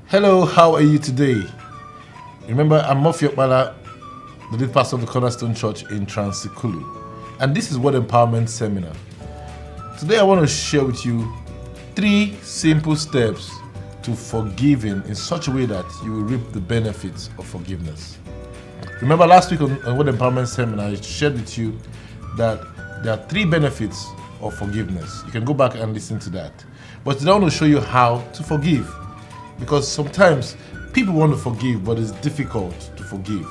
Hello, how are you today? Remember, I'm Murphy Okpala, the lead pastor of the Cornerstone Church in Transikulu, and this is Word Empowerment Seminar. Today, I want to share with you 3 simple steps to forgiving in such a way that you will reap the benefits of forgiveness. Remember, last week on Word Empowerment Seminar, I shared with you that there are 3 benefits of forgiveness. You can go back and listen to that. But today, I want to show you how to forgive. Because sometimes people want to forgive, but it's difficult to forgive.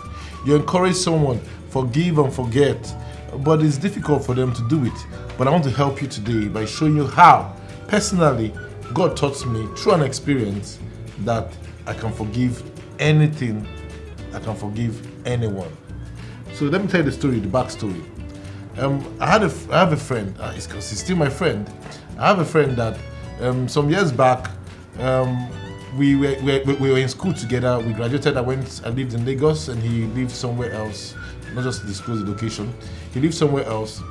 You encourage someone, forgive and forget, but it's difficult for them to do it. But I want to help you today by showing you how, personally, God taught me through an experience that I can forgive anything, I can forgive anyone. So let me tell you the story, the backstory. I have a friend, because he's still my friend. I have a friend that some years back, we were in school together. We graduated. I lived in Lagos, and he lived somewhere else. Not just to disclose the location. He lived somewhere else,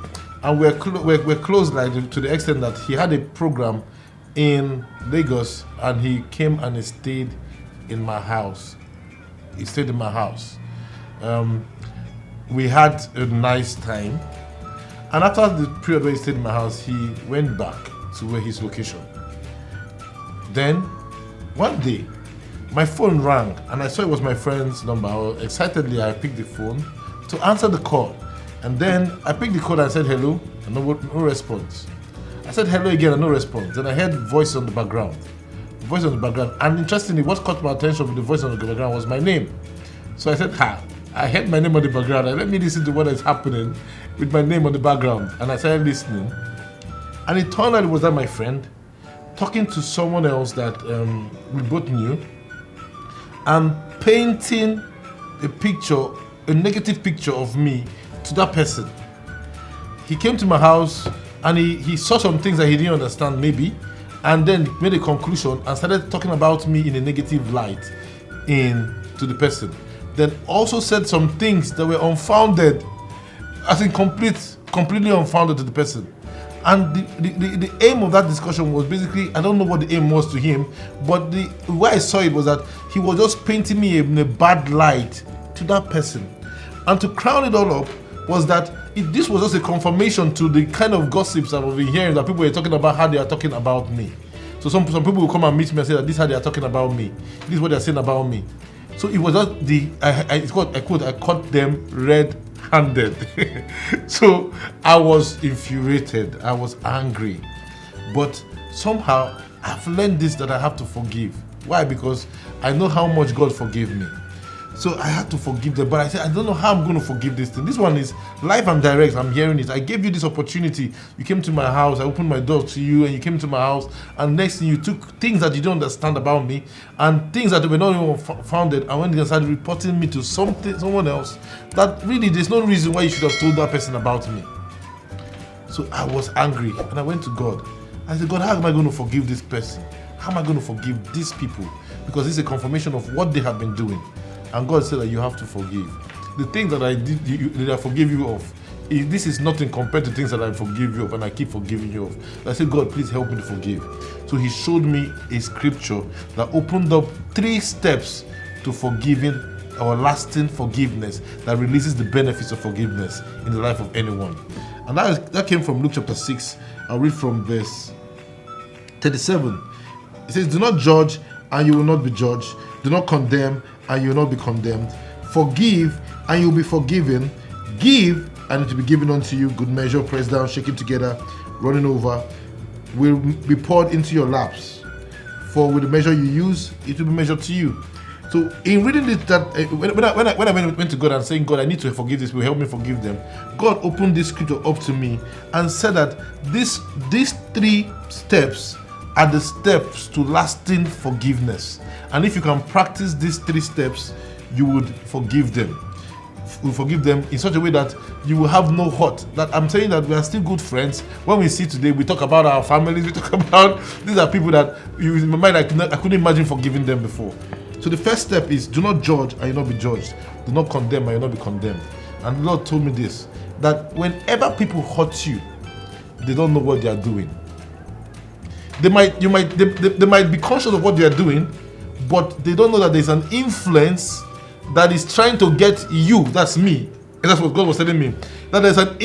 and we're close, like to the extent that he had a program in Lagos, and he came and he stayed in my house. He stayed in my house. We had a nice time, and after the period where he stayed in my house, he went back to where his location. Then one day, my phone rang and I saw it was my friend's number. Excitedly, I picked the phone to answer the call. And then I picked the call and said hello, and no response. I said hello again and no response. Then I heard voice on the background. And interestingly, what caught my attention with the voice on the background was my name. So I said, I heard my name on the background, and let me listen to what is happening with my name on the background. And I started listening. And it turned out it was that my friend talking to someone else that we both knew, and painting a negative picture of me to that person. He came to my house and he saw some things that he didn't understand maybe, and then made a conclusion and started talking about me in a negative light to the person. Then also said some things that were unfounded, as in completely unfounded to the person. And the aim of that discussion was basically, I don't know what the aim was to him, but the way I saw it was that he was just painting me in a bad light to that person. And to crown it all up was that this was just a confirmation to the kind of gossips I've been hearing, that people were talking about how they are talking about me. So some people will come and meet me and say that this is how they are talking about me. This is what they are saying about me. So it was just I caught them red-handed. So I was infuriated. I was angry. But somehow I've learned this, that I have to forgive. Why? Because I know how much God forgave me. So I had to forgive them. But I said, I don't know how I'm going to forgive this thing. This one is live and direct. I'm hearing it. I gave you this opportunity. You came to my house. I opened my door to you, and you came to my house. And next thing, you took things that you don't understand about me, and things that were not even founded. And when they started reporting me to someone else, that really there's no reason why you should have told that person about me. So I was angry, and I went to God. I said, God, how am I going to forgive this person? How am I going to forgive these people? Because this is a confirmation of what they have been doing. And God said that you have to forgive. The things that I did, that I forgive you of, this is nothing compared to things that I forgive you of, and I keep forgiving you of. I said, God, please help me to forgive. So he showed me a scripture that opened up 3 steps to forgiving or lasting forgiveness that releases the benefits of forgiveness in the life of anyone. And that came from Luke chapter 6. I'll read from verse 37. It says, do not judge, and you will not be judged. Do not condemn, and you will not be condemned. Forgive, and you will be forgiven. Give, and it will be given unto you. Good measure, pressed down, shaken together, running over, will be poured into your laps. For with the measure you use, it will be measured to you. So in reading it, when I went to God and saying, God, I need to forgive this people, help me forgive them, God opened this scripture up to me and said that these 3 steps are the steps to lasting forgiveness. And if you can practice these 3 steps, you would forgive them. You forgive them in such a way that you will have no hurt. That I'm saying that we are still good friends. When we see today, we talk about our families. We talk about, these are people that in my mind I couldn't imagine forgiving them before. So the first step is, do not judge and you will not be judged. Do not condemn and you will not be condemned. And the Lord told me this, that whenever people hurt you, they don't know what they are doing. They might be conscious of what they are doing, but they don't know that there's an influence that is trying to get you, that's me, and that's what God was telling me, that there's an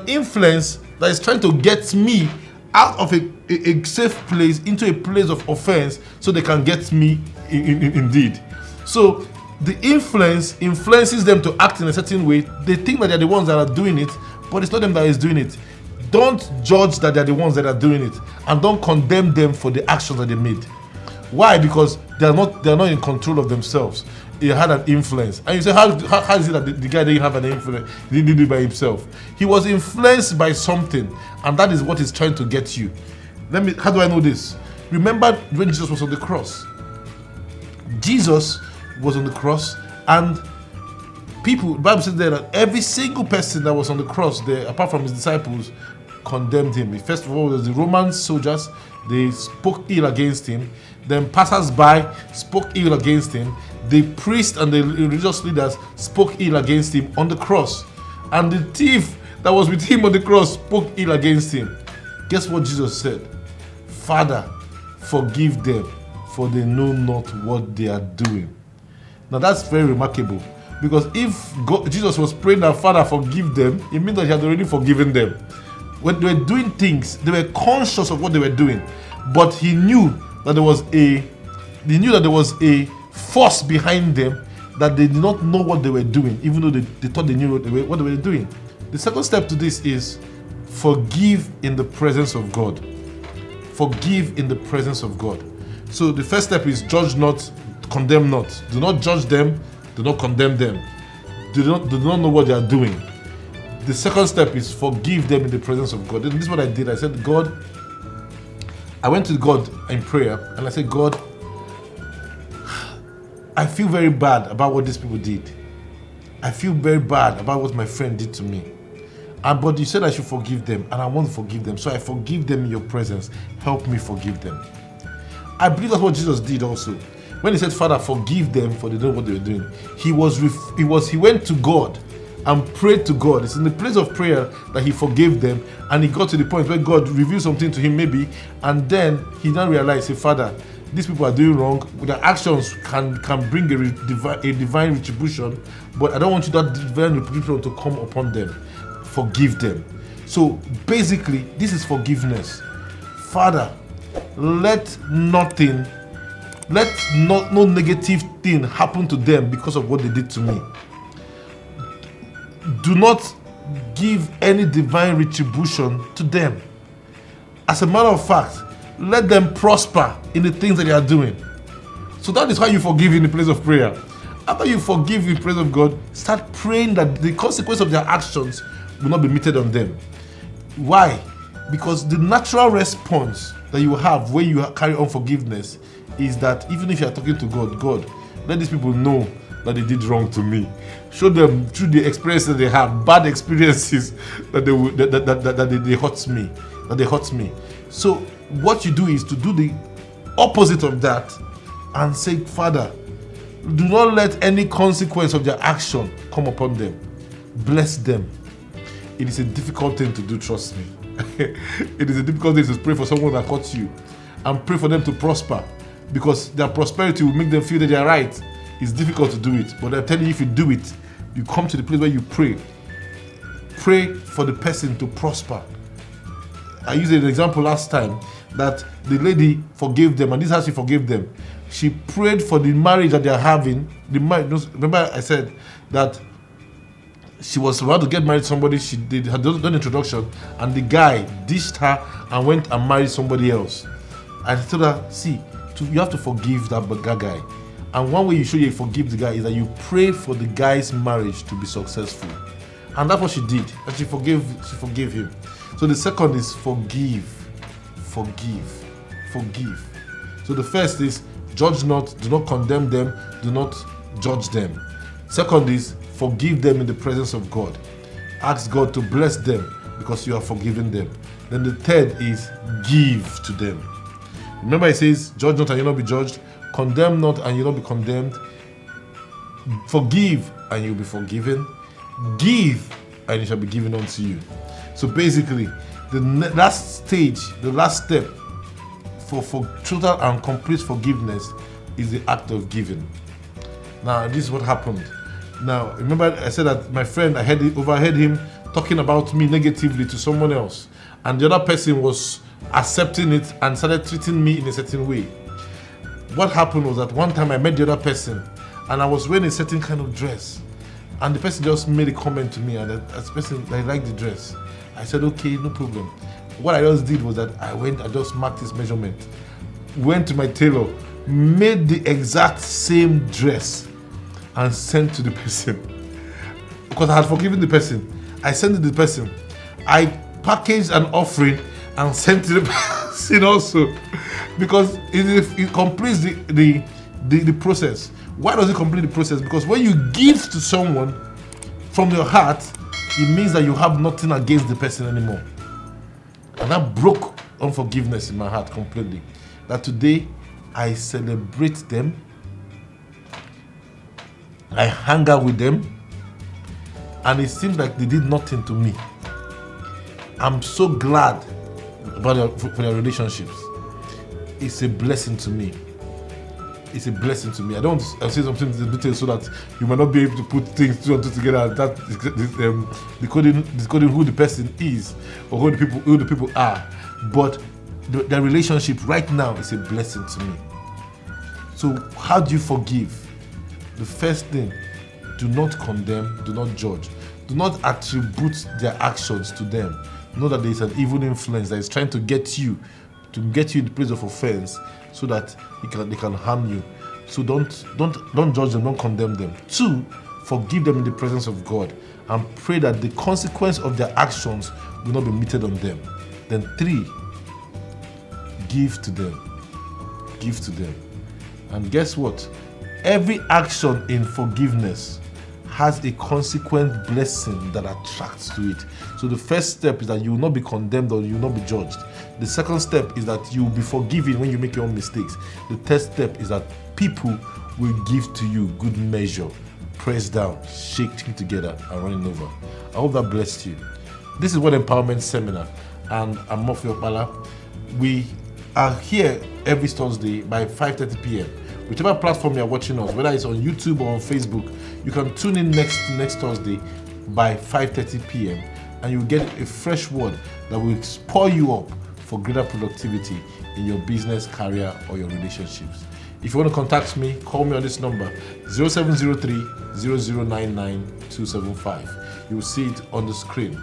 influence that is trying to get me out of a safe place into a place of offense so they can get me indeed. So the influences them to act in a certain way. They think that they're the ones that are doing it, but it's not them that is doing it. Don't judge that they're the ones that are doing it, and don't condemn them for the actions that they made. Why? Because they're not in control of themselves. He had an influence. And you say, how is it that the guy didn't have an influence? He didn't do it by himself. He was influenced by something, and that is what he's trying to get you. How do I know this? Remember when Jesus was on the cross? Jesus was on the cross, and the Bible says there that every single person that was on the cross there, apart from his disciples, condemned him. First of all, there's the Roman soldiers. They spoke ill against him. Then passers-by spoke ill against him. The priests and the religious leaders spoke ill against him on the cross. And the thief that was with him on the cross spoke ill against him. Guess what Jesus said? Father, forgive them, for they know not what they are doing. Now that's very remarkable, because if Jesus was praying that Father forgive them, it means that he had already forgiven them. When they were doing things, they were conscious of what they were doing, but he knew that there was a force behind them, that they did not know what they were doing, even though they thought they knew what they were doing. The second step to this is forgive in the presence of God. Forgive in the presence of God. So the first step is judge not, condemn not. Do not judge them, do not condemn them. Do not know what they are doing. The second step is forgive them in the presence of God. And this is what I did. I said, God, I went to God in prayer and I said, God, I feel very bad about what these people did. I feel very bad about what my friend did to me. But you said I should forgive them, and I want to forgive them. So I forgive them in your presence. Help me forgive them. I believe that's what Jesus did also. When he said, Father, forgive them, for they don't know what they were doing. He went to God and prayed to God. It's in the place of prayer that he forgave them, and he got to the point where God revealed something to him maybe, and then he now realized, say, Father, these people are doing wrong. Their actions can bring a divine retribution, but I don't want that divine retribution to come upon them. Forgive them. So basically, this is forgiveness. Father, let no negative thing happen to them because of what they did to me. Do not give any divine retribution to them. As a matter of fact, let them prosper in the things that they are doing. So that is how you forgive in the place of prayer. After you forgive in the presence of God, start praying that the consequence of their actions will not be meted on them. Why? Because the natural response that you have when you carry on forgiveness is that even if you are talking to God, God, let these people know that they did wrong to me. Show them through the experiences they have, bad experiences, that they hurt me. So what you do is to do the opposite of that and say, Father, do not let any consequence of their action come upon them. Bless them. It is a difficult thing to do, trust me. It is a difficult thing to pray for someone that hurts you and pray for them to prosper, because their prosperity will make them feel that they are right. It's difficult to do it, but I'm telling you, if you do it, you come to the place where you pray. Pray for the person to prosper. I used an example last time that the lady forgave them, and this is how she forgave them. She prayed for the marriage that they are having. Remember I said that she was about to get married to somebody. She had done introduction, and the guy ditched her and went and married somebody else. I told her, see, you have to forgive that guy. And one way you show you forgive the guy is that you pray for the guy's marriage to be successful. And that's what she did. And she forgave him. So the second is forgive. So the first is judge not, do not condemn them, do not judge them. Second is forgive them in the presence of God. Ask God to bless them because you are forgiving them. Then the third is give to them. Remember it says, judge not and you'll not be judged. Condemn not and you'll not be condemned. Forgive and you'll be forgiven. Give and it shall be given unto you. So basically, the last stage, the last step for total and complete forgiveness is the act of giving. Now, this is what happened. Now, remember I said that my friend, I overheard him talking about me negatively to someone else, and the other person was accepting it and started treating me in a certain way. What happened was that one time I met the other person, and I was wearing a certain kind of dress, and the person just made a comment to me, and that person, I like the dress. I said, okay, no problem. What I just did was that I just marked his measurement, went to my tailor, made the exact same dress, and sent to the person. Because I had forgiven the person, I sent it to the person. I packaged an offering and sent to the person also, because it completes the process. Why does it complete the process? Because when you give to someone from your heart, it means that you have nothing against the person anymore. And that broke unforgiveness in my heart completely. That today I celebrate them, I hang out with them, and it seems like they did nothing to me. I'm so glad about for their relationships. It's a blessing to me. It's a blessing to me. I don't say something in detail so that you might not be able to put things two and two together. That decoding who the person is or who the people are. But the relationship right now is a blessing to me. So how do you forgive? The first thing, do not condemn, do not judge, do not attribute their actions to them. Know that there is an evil influence that is trying to get you in the place of offense, so that they can harm you. So don't judge them, don't condemn them. 2, forgive them in the presence of God and pray that the consequence of their actions will not be meted on them. Then 3, give to them. Give to them. And guess what? Every action in forgiveness has a consequent blessing that attracts to it. So the first step is that you will not be condemned or you will not be judged. The second step is that you will be forgiven when you make your own mistakes. The third step is that people will give to you good measure, pressed down, shaking together, and running over. I hope that blessed you. This is Word Empowerment Seminar, and I'm Murphy Okpala. We are here every Thursday by 5:30 p.m. Whichever platform you're watching us, whether it's on YouTube or on Facebook, you can tune in next Thursday by 5:30 p.m. and you'll get a fresh word that will spur you up for greater productivity in your business, career, or your relationships. If you want to contact me, call me on this number, 0703-0099-275. You will see it on the screen.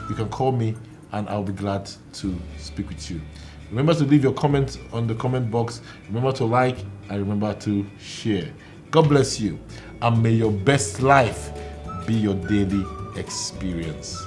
You can call me and I'll be glad to speak with you. Remember to leave your comments on the comment box. Remember to like and remember to share. God bless you, and may your best life be your daily experience.